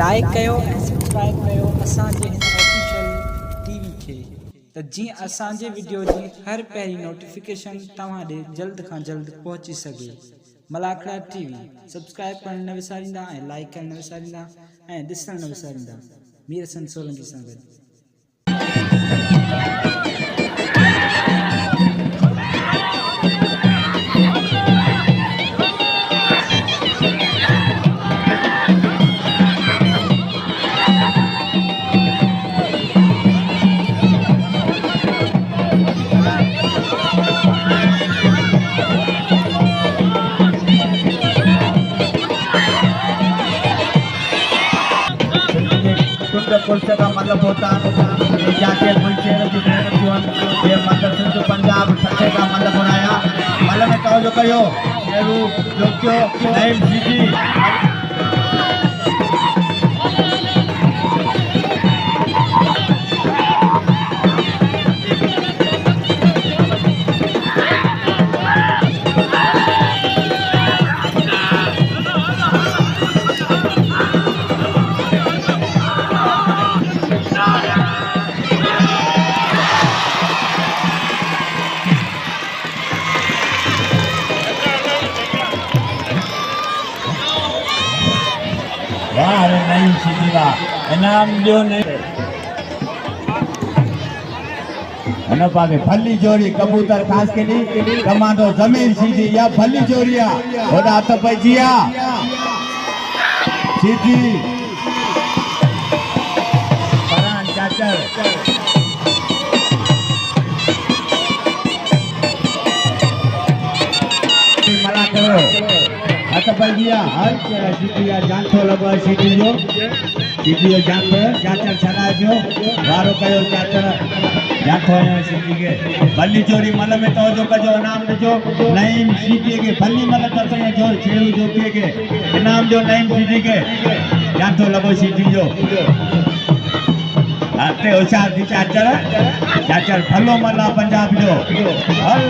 Like कयो ऐं subscribe कयो असांजे हिन ऑफिशियल टीवी खे त जीअं असांजे वीडियो जी हर पहिरीं नोटिफिकेशन तव्हां ॾे जल्द खां जल्द पहुची सघे। मलाखड़ा टीवी सब्सक्राइब करण न विसारींदा ऐं लाइक करण न विसारींदा ऐं ॾिसण न विसारींदा। मीर हसन सोलंकी सां गॾु। पुरुष का मतलब होता है जाके मुल्क ये मतलब सिंधु पंजाब ठठे का मतलब बनाया मतलब में कहो जो कहो जो क्यों नईम सीधी नहीं सीखा इनाम जो नहीं पाके फली जोड़ी कबूतर खास के लिए कमांडो जमीन सीधी या फली जोड़िया होड़ा तो पजिया सीधी परान चाचर मला करो आता पजिया हर सीधिया जानतो लगो सीधियो जानतो चाचर छड़ा जो वारो कयो चाचर जानतो सीधी के भली जोड़ी मल में तो जो कजो इनाम जो नईम सीधी के भली मल तो जो छेड़ू जो के इनाम जो नईम सीधी के जानतो लगो सीधी जो आते होशियार थी चाचर भलो मला पंजाब जो हल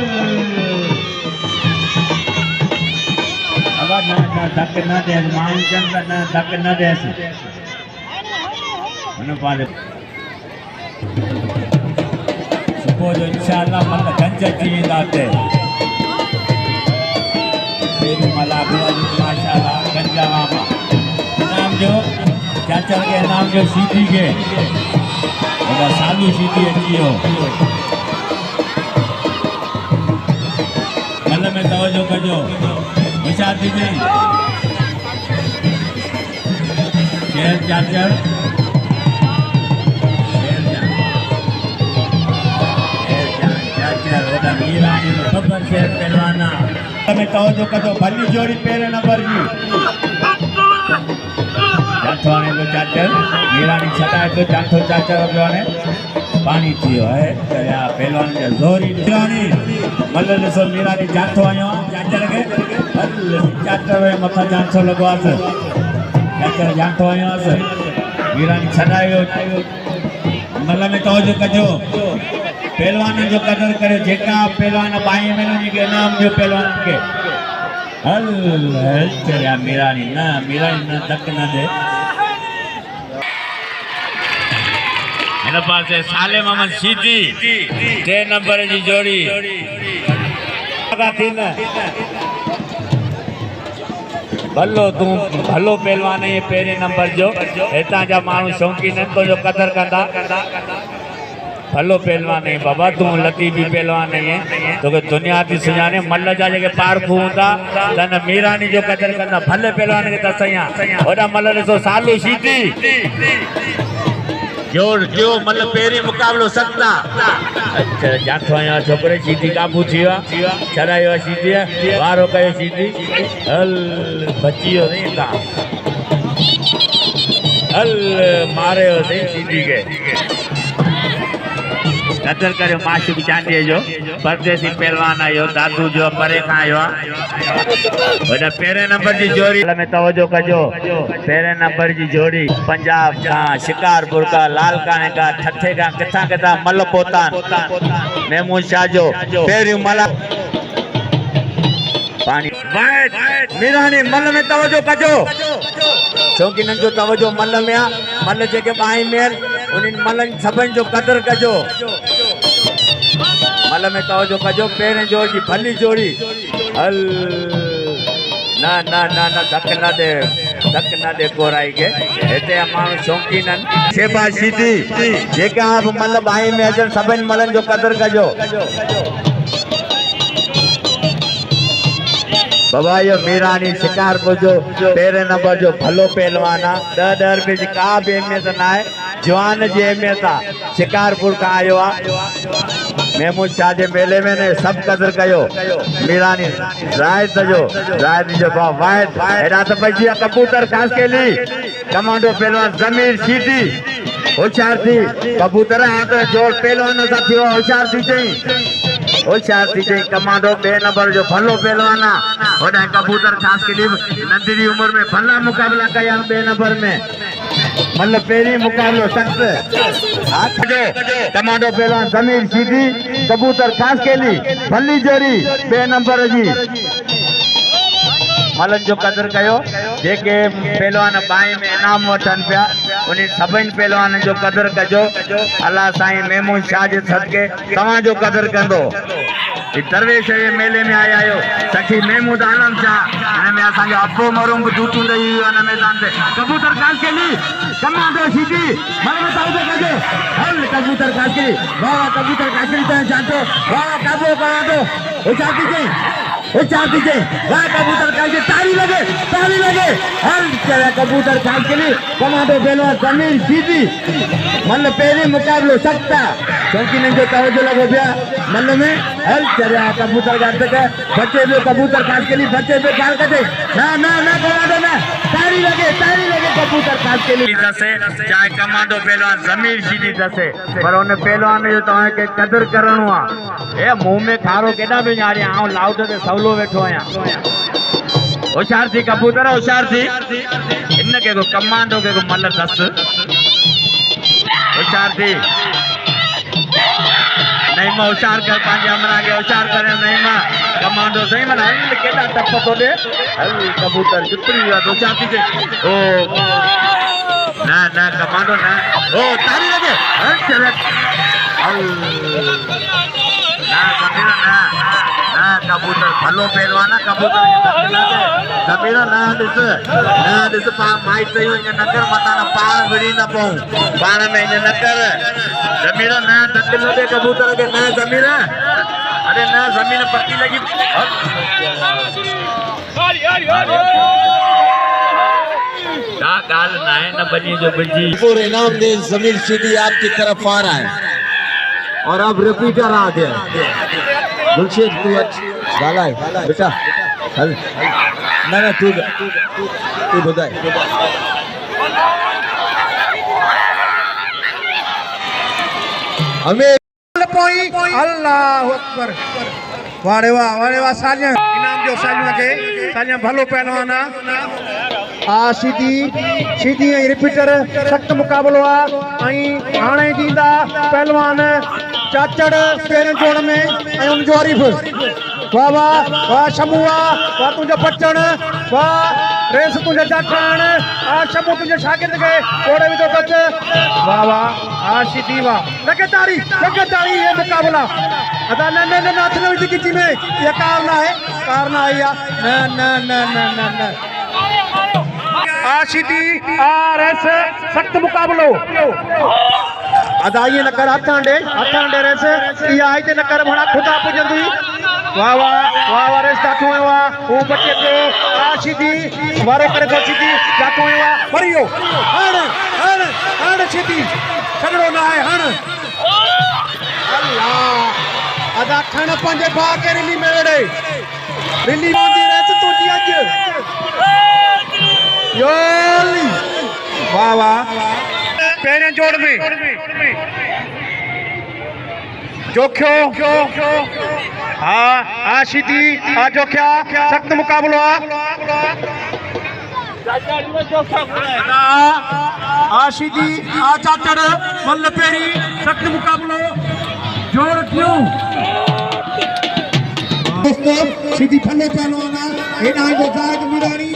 धक न दे मां चंद न धक न दे सुबह जो इंशाअल्लाह मन गंज अची वेंदा ते मलाखड़ा जी माशाअल्लाह गंजा मामा इनाम जो चाचर के इनाम जो सीधी के वॾा सालू सीधी अची वियो मन में तवजो कजो होशियार थी नहीं शेर चाचर शेर पहलवाना में तवज्जो कजो भली जोड़ी पहले नंबर जी जानथवाने लो चाचर मीरानी छटाए तो जानथो चाचर ने पानी थियो है या पहलवान जो जोरी मीरानी मतलब सो मीरानी जानथो आयो चाचर के चाचर मथा जानथो लगवा चाचर जानथो आयो मीरानी छटायो मतलब में तवज्जो कजो पहलवान जो कदर करे जेका पहलवान बाई महीनों के इनाम जो पहलवान के हल हल चलिया मीरानी न तक न दे इन पासे साले मोहम्मद सीधी 3 नंबर जी जोड़ी भलो तू भलो पहलवान ये पहले नंबर जो हितां जा माण्हू शौक़ीन तो जो कदर कंदा भलो पहलवान है बाबा तू लतीफ़ी पहलवान है तो दुनिया थी सुञाणे मल जा जेके पारखू हूंदा तन मीरानी जो कदर कंदा भले पहलवान के तसया ओडा मल ॾिसो सालू सीधी जोर जो मल पहिरीं मुक़ाबिलो सकता अच्छा जानथो आहियां छोकिरे सीधी काबू थी वियो छॾायो सीधी वारो कयो सीधी हल बची वियो नहीं था हल मारे सीधी के कदर करो माशूक चांदी जो परदेसी पहलवान आयो दादू जो परे का आयो वडा पहले नंबर जी जोड़ी में तवज्जो कजो पहले नंबर जी जोड़ी पंजाब का शिकारपुर का लालकाने का ठठे का किथा मल पोतान महमूद शाह जो पेरी मला पानी वाइट मीरानी मल में तवजो कजो छोकी न जो तवजो मल में आ मल जेके बाई मेल उन मलन सबन जो कदर कजो मल में तवजो कजो पेरें जोड़ की भली जोड़ी हल ना ना ना ना धक ना दे कोराई के हेते माण्हू शौकीन शेबा सीधी जेके आप मल बाई में अचन सबन मलन जो कदर कजो बाबा यो मीरानी शिकारपुर जो तेरे नंबर जो भलो पहलवान आ 10 रुपए जी का भी अहमियत ना है जवान जी अहमियत आ शिकारपुर का आयो आ महमूद शाह जे मेले में ने सब कदर कयो मीरानी रायत जो वाइट एडा तो बजी कबूतर खास के ली कमांडो पहलवान जमीर सीधी होशियार थी कबूतर हाथ जोड़ पहलवान सा थियो होशियार थी चई कमांडो 2 नंबर जो भलो पहलवान आ ओडा कबूतर खास के लिए नंढी उम्र में भला मुकाबला कया 2 नंबर में मतलब पेरी मुकाबलो सख्त हाथ जो कमांडो पहलवान जमीर सीधी कबूतर खास के लिए भली जोड़ी 2 नंबर जी मलन जो कदर कयो जेके पहलवान बाई में इनाम वठन पिया उन सभिनी पहलवान जो कदर कजो अल्लाह साईं महमूद शाह जे सदके तव्हां जो कदर कंदो दरवेश जे मेले में आया आयो सखी महमूद आलम शाह इन में असा जो अबो मरूम दूतू रही हुन मैदान ते कबूतर खास के लिए कमांडो सीधी मलन ताऊ कजो हल कबूतर खास के लिए वाह कबूतर खास के लिए जानतो वाह काबो करा दो हो जाती जे वाह कबूतर खास के ताली लगे हल चला कबूतर खास के लिए कमांडो पहलवान जमीर सीधी मतलब पहले मुकाबलो सकता क्योंकि नहीं जो तवज्जो लगो पिया मन में हल चला कबूतर का तक बच्चे भी कबूतर खास के लिए बच्चे भी ख्याल करते ना कमांडो ना ताली लगे कबूतर खास के लिए दसे चाहे कमांडो पहलवान जमीर सीधी दसे पर उन पहलवान जो तव्हां के कदर करणो आ ए मुंह में खारो केडा भी न्यारी आऊं लाउड ते सवलो वेठो आया होशियार थी कबूतर होशियार थी इन के कमांडो के मल दस होशियार थी नहीं मां होशियार कर पांजे हमरा के होशियार करे नहीं मां कमांडो सही मन हल केडा टप तो दे हल कबूतर जुतरी होशियार थी ओ ना कमांडो ना ओ ताली लगे हल चले हल ना कबूतर भलो पहलवान कबूतर समीर ना दिस माइट सही नकर मता ना पाण विड़ी न पाऊं पाण में इन नकर समीर ना धक लगे कबूतर के ना समीर अरे ना जमीन पक्की लगी का गाल ना है न बनी जो बजी पूरे इनाम दे जमीर सीधी आपकी तरफ आ रहा है और अब रिपीटर आ गया गुलशेद तू गाला है बेटा हल ना तू बुधाए हमें अल्लाह अकबर वाड़े वाह सालिया इनाम जो सालिया भलो पहलवान आ सीधी रिपीटर सख्त मुकाबलो आ हाणे दींदा पहलवान चाचड़ पेरन जोड़ में उन जो हरीफ वाह शमुआ वाह तुझे बच्चन वाह रेस तुझे जाठण आ शमू तुझे शागिर्द के जोड़े में तो बच वाह आ सीधी वाह लगे ताड़ी ये मुकाबला अदा न नाथ ने किची में ये कारना है न आ सीधी आ रेस सख्त मुकाबलो अदा ये न कर हथांडे रेस ये आई ते न कर भणा खुदा पुजंदी वाह रेस जातो वाह वो बच्चे को आ सीधी वारो करे तो सीधी जातो वाह परियो हण सीधी सगड़ो ना है हण अल्लाह अदा खण पंजे भा के रिली मेड़े रिली मोदी रेस तुजी अज योली वाह पहले जोड़ में जोख्यो हाँ सीधी जोख्या सख्त मुकाबलो सीधी चाचड़ मल्ल पेरी सख्त मुकाबलो जोड़ क्यों दोस्तों सीधी थल्ले पहलवान एना जो जाग मीरानी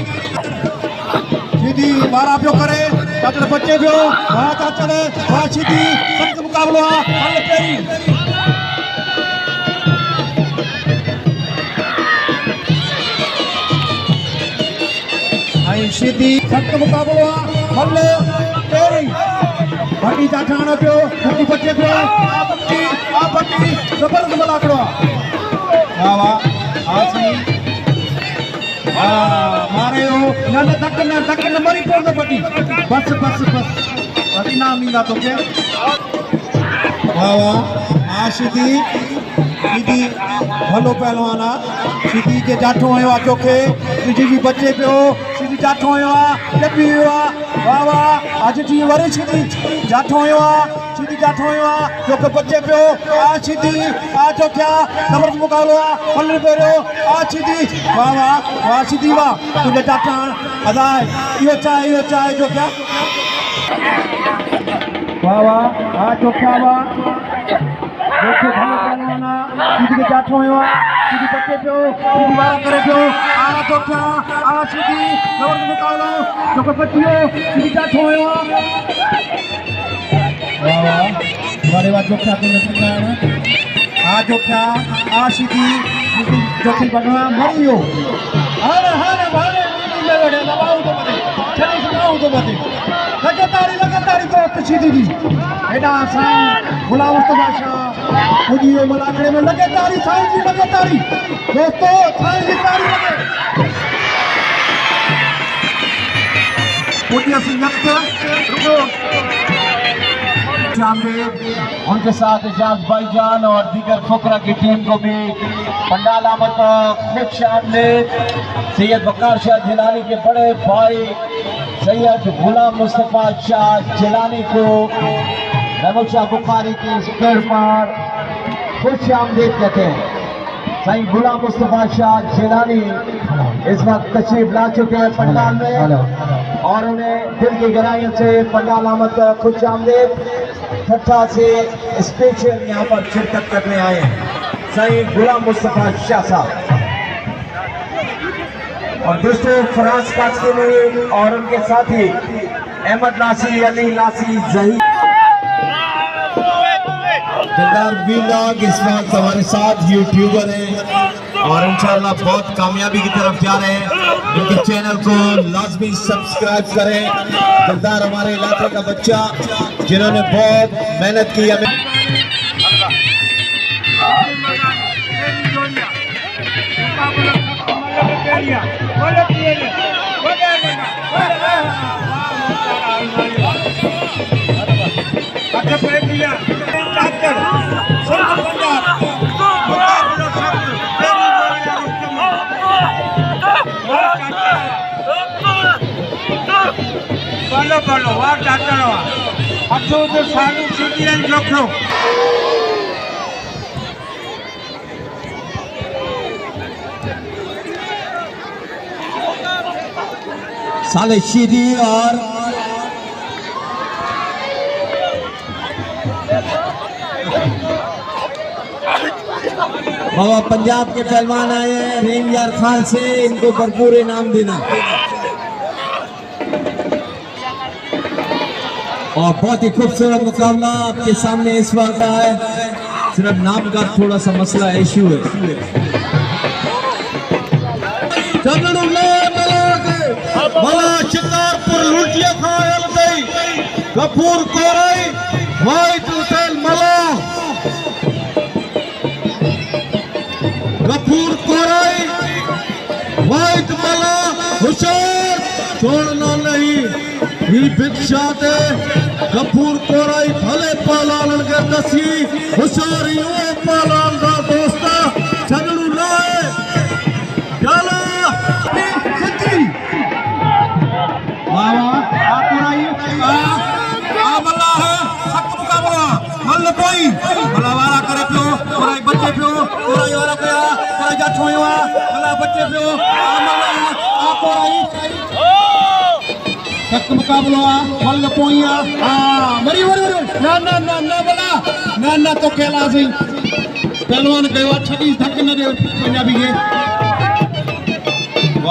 सीधी बारा पियो करे चाचड़ बच्चे पियो हां चाचड़ हां सीधी सख्त मुकाबलो हल पेरी आई सीधी सख्त मुकाबलो हल पेरी भट्टी चाठाणो पियो भट्टी बच्चे पियो आ भट्टी जबरदस्त मलाकड़ो वाह वाह आसी मारे हो ना धक न मरी पोड़ पटी बस अभी नाम ईंदा तो के वाह वाह सीधी सीधी भलो पहलवान सीधी के जाठो आयो चोखे सीधी भी बच्चे पियो सीधी जाठो आयो जबी वाह वाह आज जी वरे सीधी जाठो आयो सीधी जाठो आयो जो के बच्चे पियो आ सीधी आ चोख्या जबरदस्त मुकाबलो फल पेरो आ सीधी वाह सीधी वाह तुझे जाठा अदाय यो चाहे जो क्या वाह आ चोख्या वाह देखो भलो पहलवाना सीधी के जाठो आयो सीधी बच्चे पियो सीधी वारा करे पियो आ चोख्या आ सीधी जबरदस्त मुकाबलो जो के बच्चियो सीधी जाठो आयो वाह बड़े बात जोख्या के नतीजा है आ जोख्या आ सीधी जोखी बनवा मरियो हाने भाले ले लड़े दबाऊ तो मते छनी सुनाऊ तो मते लगातारी दोस्त सीधी दी एडा साईं गुलाम मुस्तफा शाह मुझियो मलाकड़े में लगातारी साईं जी लगातारी दोस्तों साईं जी तारी लगे मुझियो सिंह रुको उनके साथ एजाज भाईजान और दीगर फुकरा की टीम को भी पंडाल आमद खुश आमदीद सैयद वकार शाह जिलानी के बड़े भाई सैयद गुलाम मुस्तफा शाह जिलानी को महमूद शाह बुखारी की स्टेज पर खुश आमदीद कहते हैं। सही गुलाम मुस्तफा शाह जिलानी इस वक्त तशरीफ ला चुके हैं पंडाल में और उन्हें दिल की गहराइयों से पंडाल आमद खुश आमदीद ठट्ठा से स्पेशल यहाँ पर शिरकत करने आए हैं सही गुलाम मुस्तफा शाह साहब और दोस्तों फराज कासमी और उनके साथी अहमद नासी अली नासी जही व्लॉग इस वक्त हमारे साथ यूट्यूबर हैं और इंशाल्लाह बहुत कामयाबी की तरफ जा रहे हैं। इनके चैनल को लाजमी सब्सक्राइब करें। दिलदार हमारे इलाके का बच्चा जिन्होंने बहुत मेहनत की हमें बोलो वाह डॉक्टर अच्छो तो सालू सीधी रखो साले सीधी और बाबा पंजाब के पहलवान आए हैं रेम यार खान से इनको भरपूर इनाम देना और बहुत ही खूबसूरत मुकाबला आपके सामने इस वक्त है। सिर्फ नाम का थोड़ा सा मसला इश्यू है। मला शिकारपुर लुटिया खायल गई गफूर कोराई वाइट हुसैन मला गफूर कोराई वाइट मला हुसैन छोड़ना नहीं ही भिक्षा दे गफूर कोराई भले पालान के दसी हुशारी ओ पालान का दोस्ता छगड़ू लाए चला सच्ची वाह आ कोराई आ मल्ला है सख्त मुकाबला मल्ल कोई भला वाला करे पियो कोराई बच्चे पियो कोराई वाला कया कोराई जाठो हुआ भला बच्चे पियो आ मल्ला आ कोराई सख्त मुकाबलो मल पोइया मरी ना बोला ना तो केला सही पहलवान कयो 26 धक न दे पंजाबी के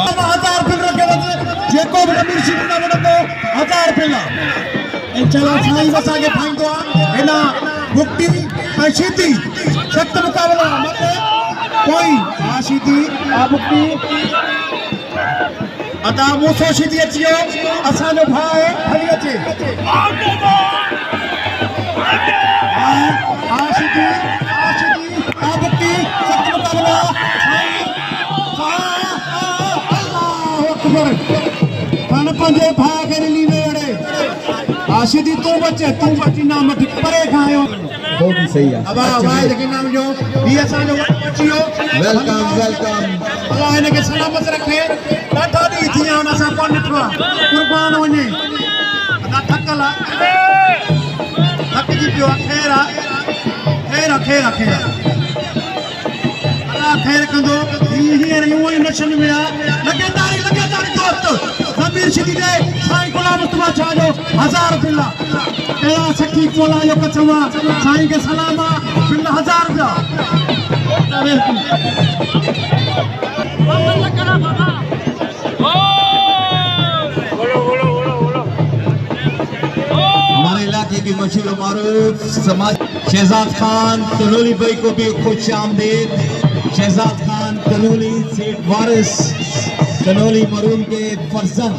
1000 पिल रखे वसे जेको भी अमीर सीट न वणंदो 1000 पिल इंशाल्लाह साईं असा के फाइंदो एना मुक्ति ऐशीती सख्त मुकाबला मत कोई आशीती आ मुक्ति अदा मूसो सीधी अचियो असा जो भाई हली अचे आशीती आ मुक्ति सख्त मुकाबला अल्लाहु अकबर पान पंजे भाई के रिली में अड़े आशीती तू बची ना मत परे खायो वो भी सही है। अब भाई लेकिन नाम जो ये असा जो बचियो वेलकम अल्लाह ने के सलामत रखे डाटा दी थी ना सा कोन निठवा कुर्बान वने अदा थकला थक जी पियो खेरा अल्लाह खैर कंदो ही यूं ही नशन में लगेदारी दोस्त ज़मीर शिदी दे साईं गुलाम मुस्तफा छा जो 1000 बिल्ला एड़ा सखी कोला यो कचवा साईं के सलामा बिल्ला 1000 रुपया हमारे इलाके की मशहूर मारूफ समाज शहजाद खान तनोली भाई को भी खुश आमदीद। शहजाद खान तनोली सेठ वारिस तनोली मरूम के फर्जंद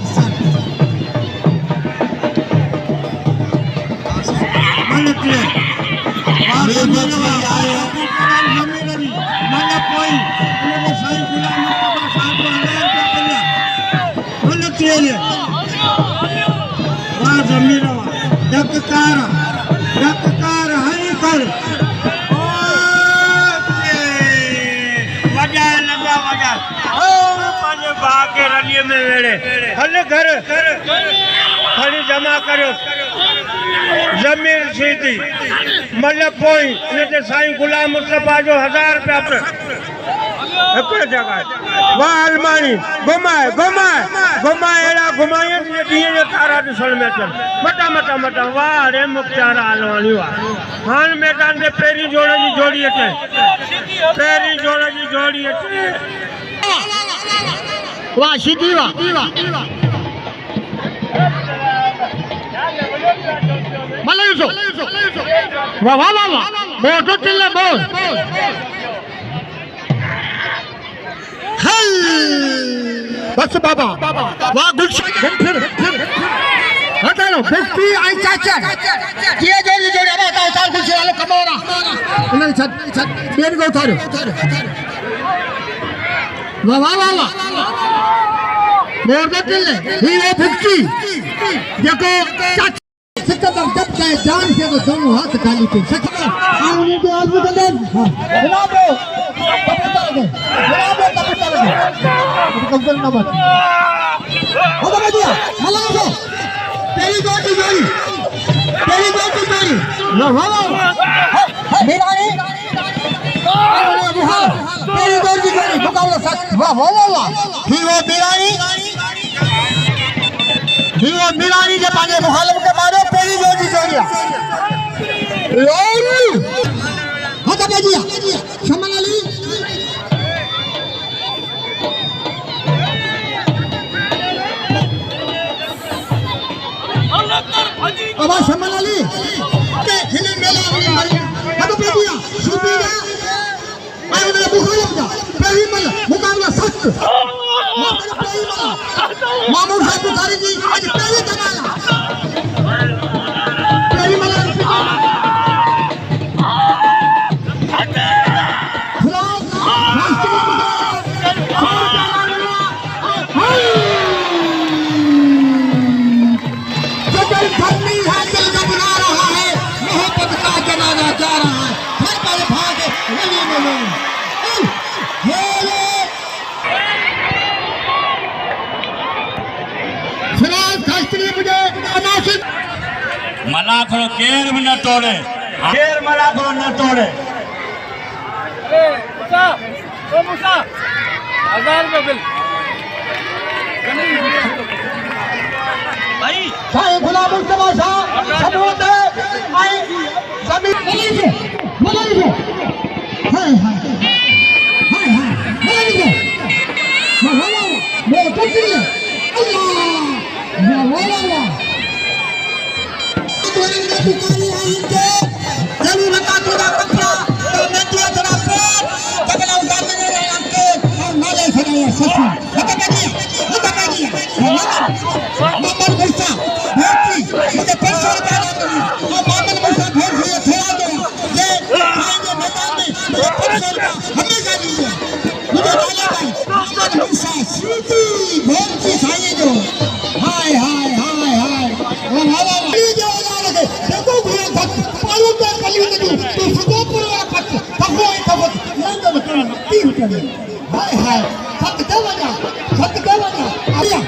जमा करो ज़मीर सीधी मतलब पोई ने साईं गुलाम मुस्तफा जो 1000 रुपया पर जगह वाह अलमानी घुमाए एड़ा घुमाए दिए जो तारा दिसण में चल मटा वाह रे मुख्तार अलमानी वाह हान मैदान दे पेरी जोड़े जी जोड़ी अचे वाह सीधी वाह मलयूसो वाह मोटो चिल्ले बोल बस बाबा वाह गुलशन फिर हटा लो व्यक्ति आई चाचा ये जोड़ी अब बताओ साल कुछ वाले कमोरा उन्हें छत पेड़ को उतारो वाह मोटो चिल्ले ही वो व्यक्ति देखो सिकंदर जब चाहे जान से तो दोनों हाथ खाली पे सिकंदर आने के आदमी को दे जनाब कब्जा ना बात हो तो दिया मला को तेरी गोल की जोड़ी वाह मेरा नहीं तेरी गोल की जोड़ी मुकाबला सच वाह ही वो मिलानी के पाने मुखालिफ के मारो पहली जोड़िया हटा दिया शमन अली अब शमन अली के खिले मेला हटा दिया सुबीरा आयो ने मुखालिफ का पहली मुकाबला सख्त मामूर साहब बुखारी जी आज पहले जमाना पहली मला मलाखरो केर भी न तोड़े मलाखरो न तोड़े मूसा 1000 रुपये बिल भाई साईं गुलाम मुस्तफा साहब सबूत है आई जमीन वो पकड़ अल्लाह वाह वाह वाह दुकानी आई के जरूर बता तोड़ा कपड़ा तो मैं दिया जरा पे तबला उतार में ले आपके और नाले खड़ाया सच बता दिया मामल भैसा भेजी मुझे 500 रुपया और मामल भैसा भेज दिए थोड़ा दो ये आएंगे मैदान में मुझे 500 रुपया हमेशा दीजिए मुझे डाले भाई मामल भैसा सीधी भेजी खाइए जो हाय हाय हाय हाय वो हवा जो लगे देखो घुरे फट पालू पे कली नहीं तो सुबह पूरा फट फट लंदन में 3 रुपए हाय हाय फट देवना आया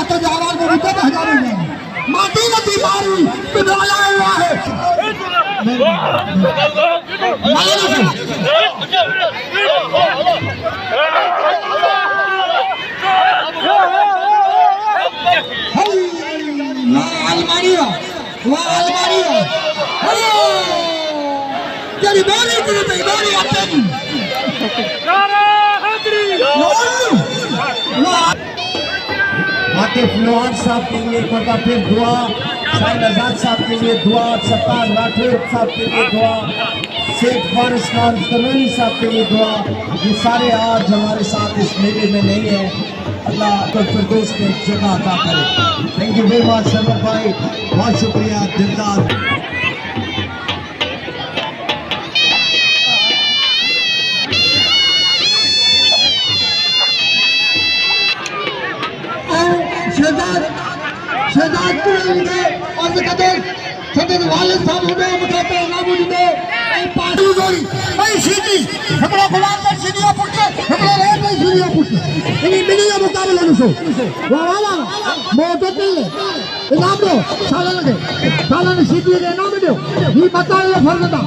तो आवाज में रुपए का हजार माटी नदी मारी पिघला हुआ है अलमारी तेरी बारी आती आतिफ लोहार साहब के लिए एक बार फिर दुआ, साहिल आजाद साहब के लिए दुआ, सत्तार राठौर साहब के लिए दुआ, शेख वारिस खान तनूरी साहब के लिए दुआ। ये सारे आज हमारे साथ इस मेले में नहीं है, अल्लाह को फिरदौस के जगह अता करे। Thank you very much Sarwar भाई, बहुत शुक्रिया दिलदार। शहजाद कुरेंगे और कदर छोटे वाले साहब होने मुझे नामू ने पार्टी गोरी भाई सीधी हमरा गुलाम पर सीधिया पुट्टे हमरा रेड में सीधिया पुट्टे इनी मिलिया मुकाबला नुसो वाह वाह मोटो पिल्ले इनाम दो साला ने सीधी ने इनाम दो ये बता ले फरदा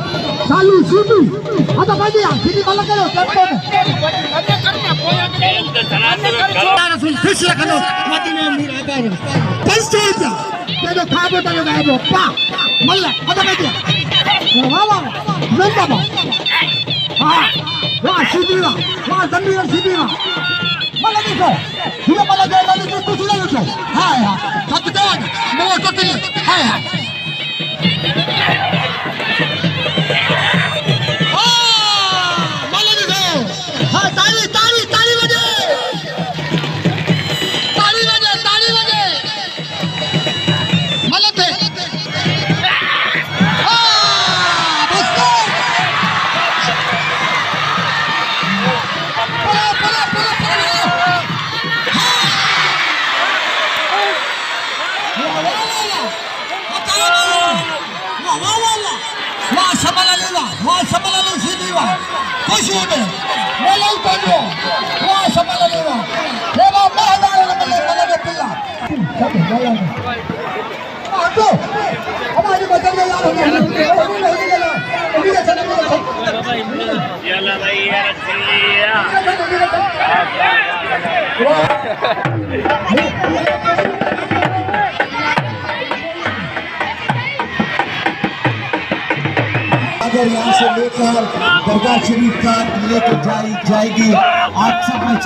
सालू सीधी आता भाई सीधी वाला करो खुश रखो मदीने में आकर 500 रुपया तेरे खाबो तो गायबो पा मल्ला आता भाई वाह वाह नंदा बा हां वाह सीधी वाह जमीन सीधी मल्ला देखो ये मल्ला दे दे कुछ नहीं हो हां हां सब दे मैं तो के हां हां मल्ला देखो हां ताली ताली ताली बजे मल्ला थे खुश हो गए मेला उतारो वहां संभाल लेगा ये बात महदार मल्ला पिल्ला तो हमारी बदल यार अभी चला भाई यार अगर यहाँ से लेकर दरगाह शरीफ का लेकर जाएगी आप सब में